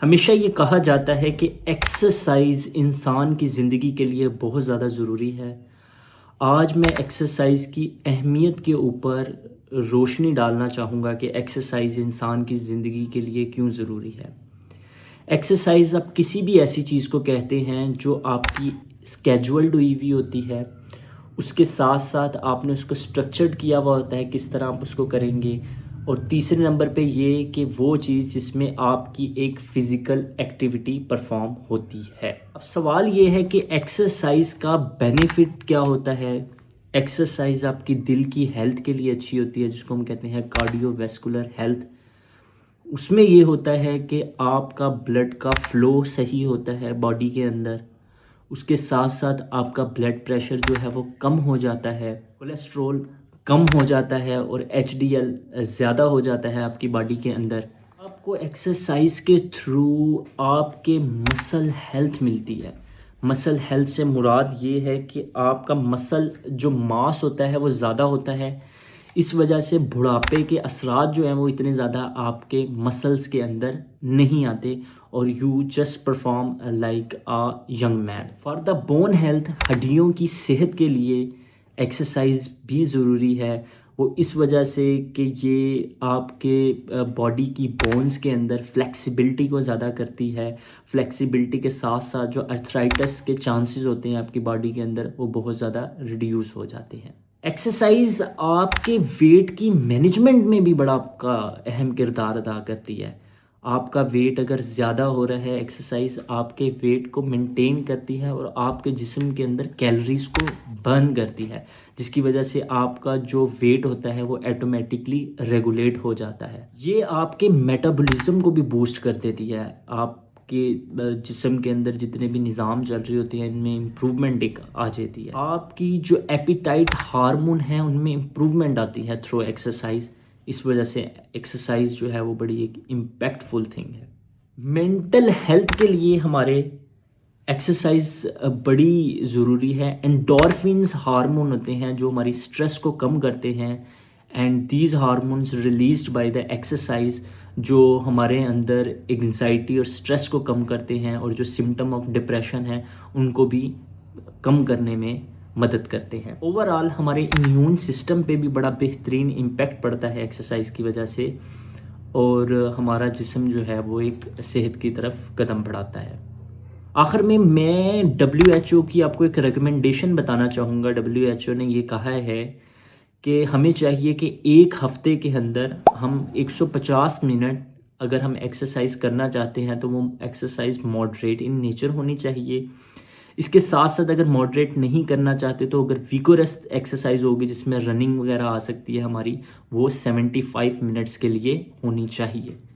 हमेशा ये कहा जाता है कि एक्सरसाइज इंसान की ज़िंदगी के लिए बहुत ज़्यादा ज़रूरी है। आज मैं एक्सरसाइज की अहमियत के ऊपर रोशनी डालना चाहूँगा कि एक्सरसाइज इंसान की ज़िंदगी के लिए क्यों ज़रूरी है। एक्सरसाइज आप किसी भी ऐसी चीज़ को कहते हैं जो आपकी स्केड्यूल्ड हुई हुई होती है, उसके साथ साथ आपने उसको स्ट्रक्चर्ड किया हुआ होता है किस तरह आप उसको करेंगे। और तीसरे नंबर पे ये कि वो चीज़ जिसमें आपकी एक फ़िज़िकल एक्टिविटी परफॉर्म होती है। अब सवाल ये है कि एक्सरसाइज का बेनिफिट क्या होता है। एक्सरसाइज आपकी दिल की हेल्थ के लिए अच्छी होती है, जिसको हम कहते हैं कार्डियोवैस्कुलर हेल्थ। उसमें ये होता है कि आपका ब्लड का फ़्लो सही होता है बॉडी के अंदर। उसके साथ साथ आपका ब्लड प्रेशर जो है वो कम हो जाता है, कोलेस्ट्रॉल कम हो जाता है और एचडीएल ज़्यादा हो जाता है आपकी बॉडी के अंदर। आपको एक्सरसाइज के थ्रू आपके मसल हेल्थ मिलती है। मसल हेल्थ से मुराद ये है कि आपका मसल जो मास होता है वो ज़्यादा होता है। इस वजह से बुढ़ापे के असरात जो हैं वो इतने ज़्यादा आपके मसल्स के अंदर नहीं आते और you just perform like a young man. For the bone health, हड्डियों की सेहत के लिए एक्सरसाइज भी ज़रूरी है। वो इस वजह से कि ये आपके बॉडी की बोन्स के अंदर फ्लेक्सिबिलिटी को ज़्यादा करती है। फ्लेक्सिबिलिटी के साथ साथ जो अर्थराइटिस के चांसेस होते हैं आपकी बॉडी के अंदर वो बहुत ज़्यादा रिड्यूस हो जाते हैं। एक्सरसाइज आपके वेट की मैनेजमेंट में भी बड़ा आपका अहम किरदार अदा करती है। आपका वेट अगर ज़्यादा हो रहा है, एक्सरसाइज आपके वेट को मेंटेन करती है और आपके जिस्म के अंदर कैलोरीज को बर्न करती है, जिसकी वजह से आपका जो वेट होता है वो ऑटोमेटिकली रेगुलेट हो जाता है। ये आपके मेटाबॉलिज्म को भी बूस्ट कर देती है। आपके जिस्म के अंदर जितने भी निज़ाम चल रही होती हैं इनमें इम्प्रूवमेंट एक आ जाती है। आपकी जो एपिटाइट हार्मोन है उनमें इम्प्रूवमेंट आती है थ्रू एक्सरसाइज। इस वजह से एक्सरसाइज जो है वो बड़ी एक इम्पैक्टफुल थिंग है। मेंटल हेल्थ के लिए हमारे एक्सरसाइज बड़ी ज़रूरी है। एंडोर्फिन्स हार्मोन होते हैं जो हमारी स्ट्रेस को कम करते हैं and these hormones released by the exercise जो हमारे अंदर एंग्जाइटी और स्ट्रेस को कम करते हैं और जो सिम्टम ऑफ डिप्रेशन है उनको भी कम करने में मदद करते हैं। ओवरऑल हमारे इम्यून सिस्टम पे भी बड़ा बेहतरीन इम्पैक्ट पड़ता है एक्सरसाइज की वजह से और हमारा जिस्म जो है वो एक सेहत की तरफ कदम बढ़ाता है। आखिर में मैं WHO की आपको एक रिकमेंडेशन बताना चाहूँगा। WHO ने ये कहा है कि हमें चाहिए कि एक हफ्ते के अंदर हम 150 मिनट अगर हम एक्सरसाइज करना चाहते हैं तो वो एक्सरसाइज मॉडरेट इन नेचर होनी चाहिए। इसके साथ साथ अगर मॉडरेट नहीं करना चाहते तो अगर विगोरस एक्सरसाइज होगी जिसमें रनिंग वगैरह आ सकती है हमारी, वो 75 मिनट्स के लिए होनी चाहिए।